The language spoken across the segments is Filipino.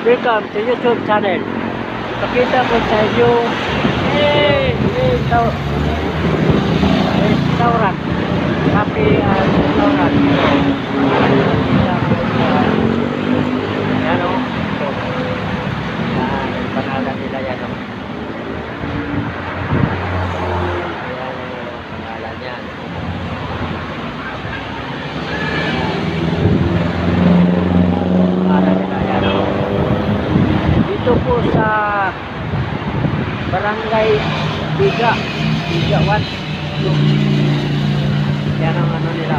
Welcome to YouTube channel. Ipakita ko sa inyo restaurant. Cafe at restaurant. Yan o. Ito. Yan, yung pangalan nila yan o. Ayan yung pangalan yan. Pangalan nila yan o. Dito po sa Barangay Biga 1. Yan ang ano nila.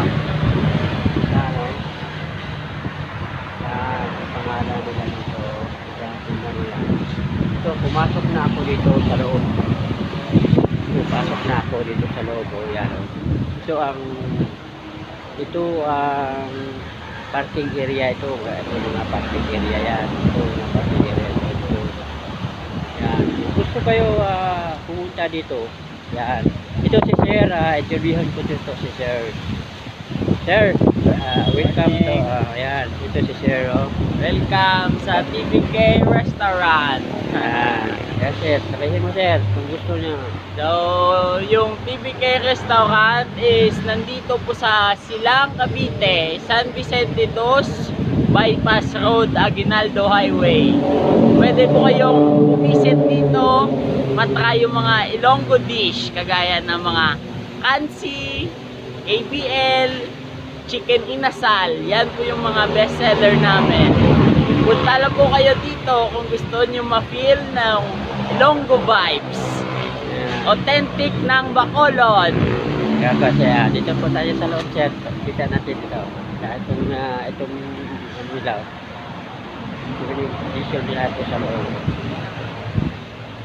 Yan o. Yan ang pangalan nila dito. Yan tingnan nila. Ito, pumasok na ako dito sa loob. Pumasok na ako dito sa loob. O, yan o. Ito ang parking area ito. Ito mga parking area yan. Ito mga parking area ito. Yan. Kung gusto kayo pumunta dito, yan. Ito si Sir, interviewin ko dito si Sir. Sir, welcome to, yan. Ito si Sir, oh. Welcome sa TBK Restaurant. Yes, Sir. Sabihin mo, Sir, kung gusto niya. So, yung TBK Restaurant is nandito po sa Silang, Cavite, San Vicente 2, Bypass Road, Aguinaldo Highway. Pwede po kayong visit dito, matry yung mga Ilonggo dish, kagaya ng mga kansi, ABL, chicken inasal. Yan po yung mga best seller namin. Punta lang po kayo dito kung gusto nyo ma-feel ng Ilonggo vibes. Authentic ng Bacolod. Kaya kasi, dito po tayo sa loob, Sir. Kita natin ito. Itong ano nila. Position nila ito sa loob.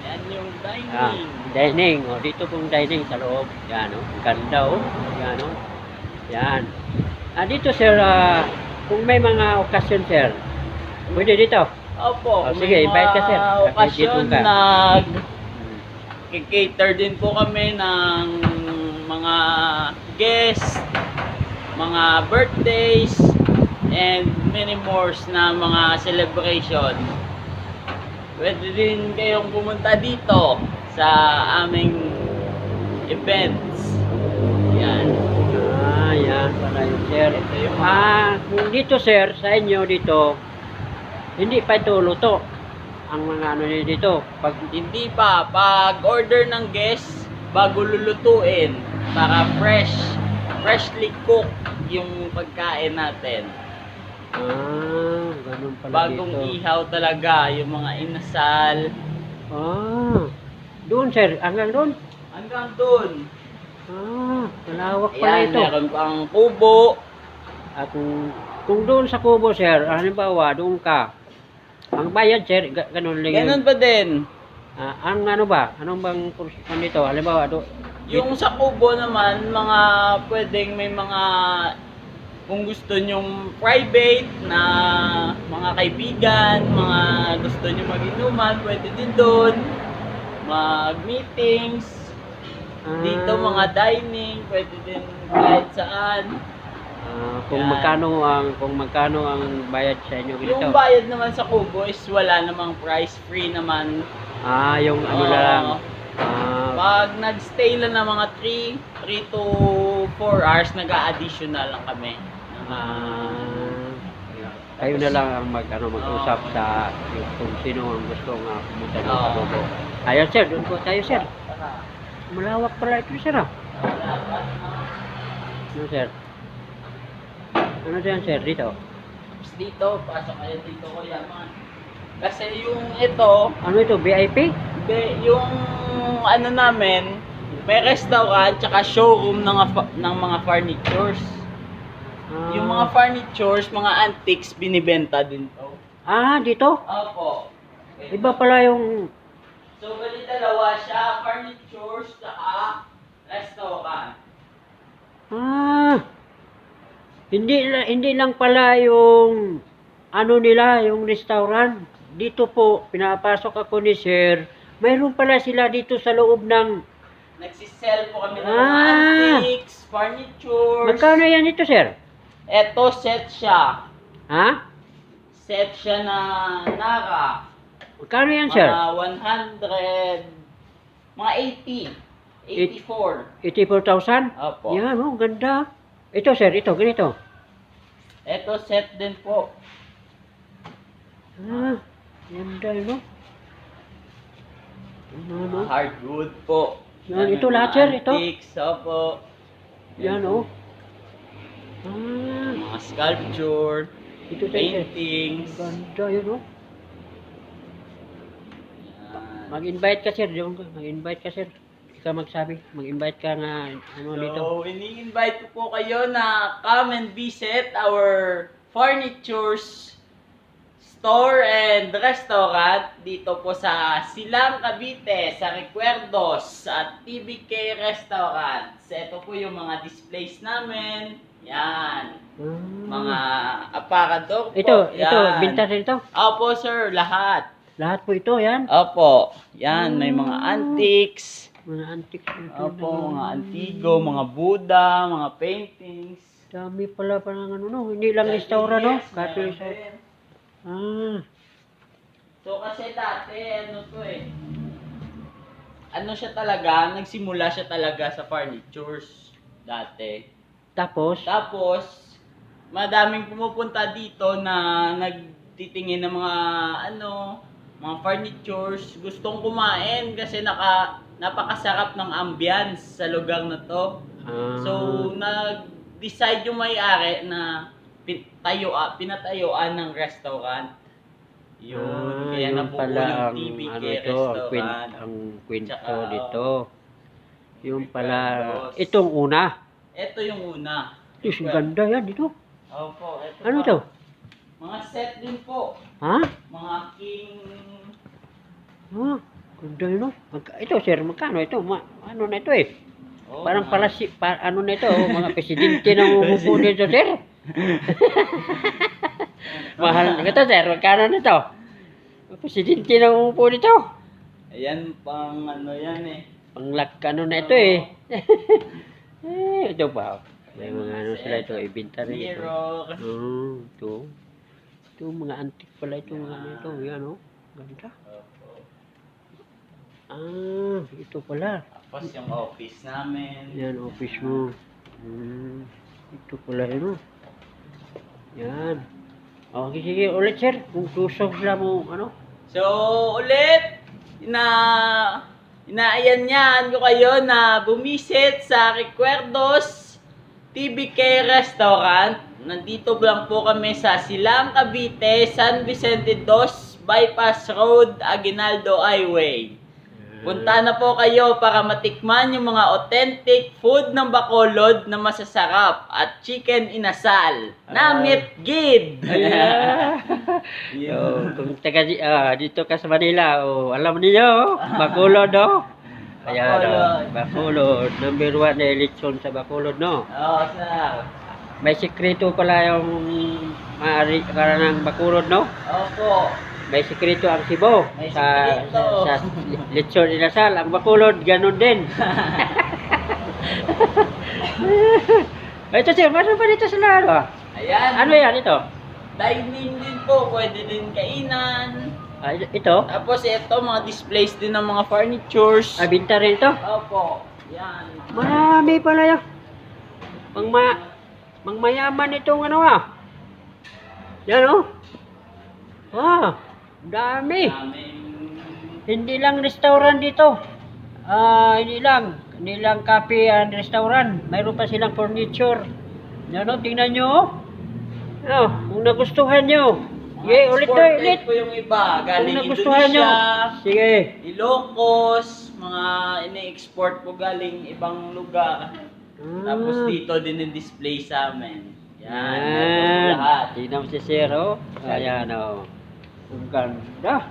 Yan yung dining. Dining. O, dito pong dining sa loob. Yan, o. Ang ganda, o. Yan, o. Yan. Dito, Sir, kung may mga okasyon, Sir, pwede dito. Opo. Sige, invite ka, Sir. Okasyon cater din po kami ng mga guests, mga birthdays, and many more na mga celebration. Pwede din kayong pumunta dito sa aming events. Yan. Yan pala yun, Sir. Ito yung Kung dito, Sir, sa inyo dito, hindi pa ito luto ang mga ano nyo dito. Hindi pa. Pag order ng guest, bago lulutuin, para freshly cooked yung pagkain natin. Ganun pala Bagong dito. ihaw talaga, yung mga inasal. Doon, Sir, hanggang doon. Hanggang dun. Malawak pala Ayan, ito. meron pang kubo. Kung doon sa kubo, Sir, halimbawa, doon ka, ang bayad, Sir, ganun lang Ganun pa din. ang ano ba? Anong bang kursusan dito? Halimbawa, Yung sa kubo naman, mga pwedeng may mga, kung gusto nyong private na mga kaibigan, mga gusto nyo mag-inuman, pwede din doon. Mag-meetings. Dito mga dining, pwede din kahit saan. kung Yan. magkano ang bayad sa inyo dito? Yung bayad naman sa kubo is wala namang price, free naman. Yung ano lang. Pag nag-stay lang ng mga 3 to 4 hours, nag-a-additional lang kami. Kayo na lang ang mag-usap sa kung sino ang gusto nga pumunta doon sa kubo. Ayun, Sir, doon po tayo, Sir. Malawak pala ito, Sir. Ano, Sir? Ano dyan, Sir, dito? Dito, pasok kayo dito, Kuya Man. Kasi yung ito, Ano ito, VIP? yung ano namin, may restaurant tsaka showroom ng mga furnitures. Yung mga furnitures, mga antiques, binibenta din to. Dito? Opo. Iba pala yung... So, bali dalawa siya, furnitures tsaka restaurant. Hindi lang pala yung ano nila, yung restaurant. Dito po, pinapasok ako ni Sir. Mayroon pala sila dito sa loob ng... Nagsisell po kami ng mga antiques, furnitures. Magkano yan ito, Sir? Eto, set siya. Ha? set siya na Nara. Magkano yan, sir? Mga 100, mga 80. 84. 84,000? Opo. Yan, oh, ganda. Ito, sir, ito, ganito. Ito set din po. Ah, ganda, no? Ano? Hardwood po. Yan, ito lahat, sir, ito. Antiques, opo. Yan, oh. Ah, Mga sculpture, ito, sir. paintings. Ganda, yun, oh. Yan. Mag-invite ka, sir. Mag-invite ka, sir. Ikaw magsabi. Mag-invite ka nga, ano, dito. So, ini-invite ko po kayo na come and visit our furnitures store and restaurant dito po sa Silang, Cavite, sa Recuerdos at TBK Restaurants. Ito po yung mga displays namin. Yan. Mga aparador po. Ito, Yan. bintas ito. Opo, sir, lahat. Lahat po ito, yan. Opo. Yan, may mga antiques. Mga antiques. Opo, mga antigo, mga Buddha, mga paintings. Dami pala ng ano, no? Hindi lang restaurant, no? Yes, Kahit meron restaurant. din. Ah, So kasi dati, ano to eh. Ano siya talaga, nagsimula siya talaga sa furnitures dati. tapos, Tapos, madaming pumupunta dito na nagtitingin ng mga ano, mga furnitures, gustong kumain kasi napakasarap ng ambience sa lugar na to. So, nag-decide yung may-ari na pinatayuan ng restaurant. Yun, kaya yun nabuo pala yung ang, TBK ano ito, restaurant. ang kwento Tsaka, dito. Yung pala, Recuerdos. itong una. Ito yung una. Diyos, ang ganda yan dito. Opo, ito Ano pa. ito? Mga set din po. Ha? Mga king... Ah, ganda yun, no? Ito, sir, magkano ito? Ano na ito eh? Oh, Parang mga- ano na ito, oh, mga presidente na umupo dito, sir. Mahal ito, sir. Magkano na ito? Presidente na umupo dito. Ayan, pang ano yan eh. Panglak ano na ito eh. Ito pa. May mga ano sila ito, ibenta rin ito. Mirror. Ito. Ito, mga antique pala ito, mga ano ito. Yan, oh. Ganda. Opo. Ito pala. Tapos yung office namin. Yan, office mo. Ito pala yun, oh. Yan. Okay, sige, ulit, sir. Kung gusto sila mo, ano? So, ulit, inaayan ko kayo na bumisit sa Recuerdos TBK Restaurant. Nandito lang po kami sa Silang, Cavite, San Vicente 2, Bypass Road, Aguinaldo Highway. Punta na po kayo para matikman yung mga authentic food ng Bacolod na masasarap at chicken inasal na meat gid. Yo, kung taga dito ka sa Manila, alam niyo, Bacolod, no? Ayan, Bacolod. Number 1 na eleksyon sa Bacolod, no? Oo, sir. May sikreto pala yung maaari para ng Bacolod, no? Opo. May sikreto ang Cebu. May sa sikreto. lechon inasal. Ang Bacolod, ganun din. Ito, sir, meron pa dito sa laro. Ayan. Ano yan, ito? Dining din po. Pwede din kainan. Ito? Tapos ito, mga displays din ng mga furnitures. Binta rin ito? Opo. Yan. Marami pala yan. Mangmayaman itong ano Yan, oh. Dami. Hindi lang restaurant dito. Hindi lang cafe and restaurant. Mayroon pa silang furniture. Yan, oh, tingnan nyo. Kung nagustuhan nyo. Sige, ulit. po yung iba. Kung Galing nagustuhan nyo. Indonesia, Sige. Ilocos, mga ini-export po galing ibang lugar. Tapos dito din yung display sa amin. Yan. Lahat. Tingnan mo si Sir, oh. Ayan, oh. Ang ganda.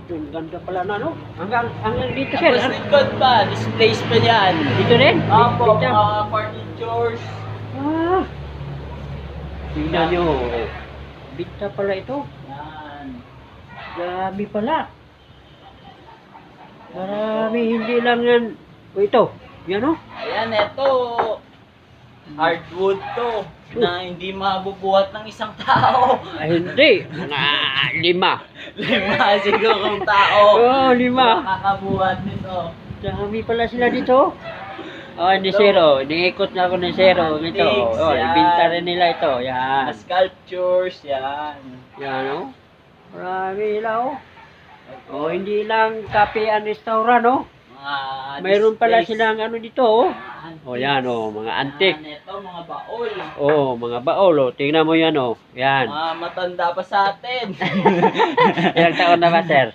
Ang ganda pala na, no? Hanggang dito, Sir. Tapos likod pa, displays pa yan. Dito rin? Opo, Dito. mga furnitures. Tingnan nyo. Bita pala ito. Yan. Grabe pala. Marami, hindi lang yan. Ito. Yan, oh. Ayan, eto. Hardwood to na hindi mabubuhat ng isang tao. Ay, hindi. Mga 5. 5 sigurong tao. Oo, 5. Makakabuhat nito. Dami pala sila dito. Oh, hindi zero. Iniikot na ako ng zero. Ito. Antiques, Oh, yan. ibinta rin nila ito. Yan. Sculptures, yan. Yan, oh. Marami nila, oh. Oh, hindi lang cafe and restaurant, oh. Mga Mayroon pala displays. silang ano dito, oh. Mga Oh, yan, oh. Mga antique. Yan, ito, mga baol. Oh, mga baol, oh. Tingnan mo yan, oh. Yan. Mga matanda pa sa atin. Ilang taon na ba, sir?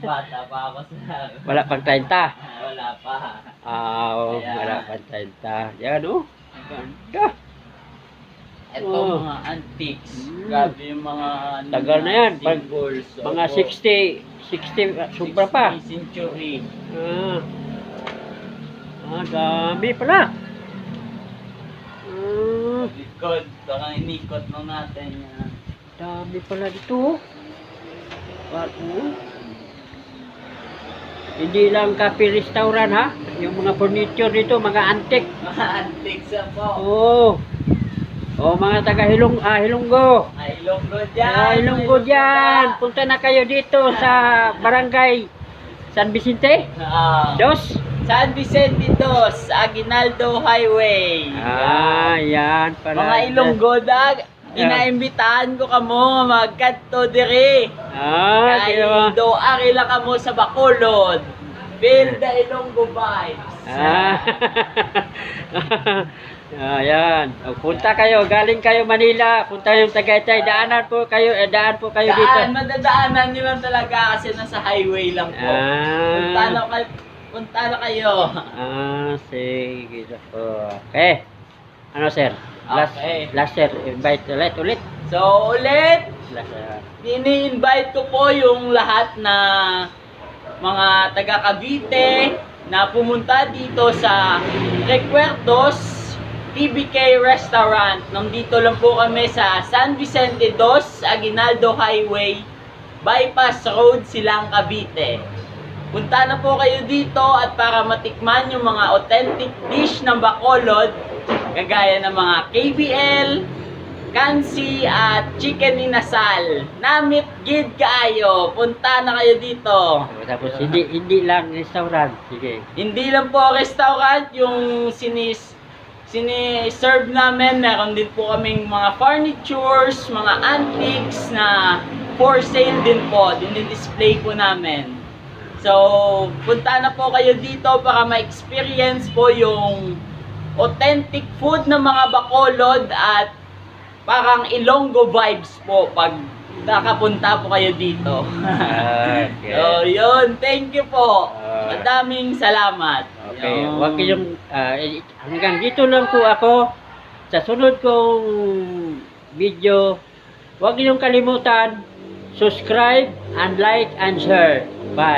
Bata pa ako sa... Wala pang 30. Wala pa. Ah, Ayan. wala pang 30. Yan, oh. Ganda. Ito, Oh. mga antiques. Mm. Grabe yung mga... Tagal na yan. Pag- symbols. Mga Opo. 60, sobra pa. 60th century. Dami pala. Likod. Baka inikot lang natin yan. Dami pala dito. Hindi lang cafe restaurant, ha? Yung mga furniture dito, mga antique. Mga antiques po. Oo. Oh, mga taga Hilonggo. Ay, Ilonggo dyan. Hilonggo dyan. Punta na kayo dito sa barangay San Vicente. Dos. San Vicente Dos, Aguinaldo Highway. Yan pala. Mga Ilonggo dag. Inaimbitahan ko kamo nga magkadto diri. Kay Kaya. do ari lang kamo sa Bacolod. Feel the Ilonggo vibes. Yan. Punta kayo, galing kayo Manila, punta yung Tagaytay, daan po kayo dito. Madadaanan nyo lang talaga kasi nasa highway lang po. Punta na kayo. Sige po. Okay. Ano, sir? Okay. Last sir, invite ulit. So ulit, Last, ini-invite ko po yung lahat na mga taga Cavite na pumunta dito sa Recuerdos TBK Restaurant. Nandito lang po kami sa San Vicente Dos, Aguinaldo Highway, Bypass Road, Silang, Cavite. Punta na po kayo dito at para matikman yung mga authentic dish ng Bacolod, kagaya ng mga KBL, kansi at chicken inasal. Namit gid kaayo. Punta na kayo dito. Tapos hindi lang restaurant. Sige. Hindi lang po restaurant yung sini-serve namin. Meron din po kaming mga furnitures, mga antiques na for sale din po. Dinidisplay po namin. So, punta na po kayo dito para ma-experience po yung authentic food ng mga Bacolod at parang Ilonggo vibes po pag nakapunta po kayo dito. Okay. So, yun. Thank you po. Ah. Madaming salamat. Okay, Yun. wag kayong hanggang dito lang po ako sa sunod kong video. Wag kayong kalimutan subscribe and like and share.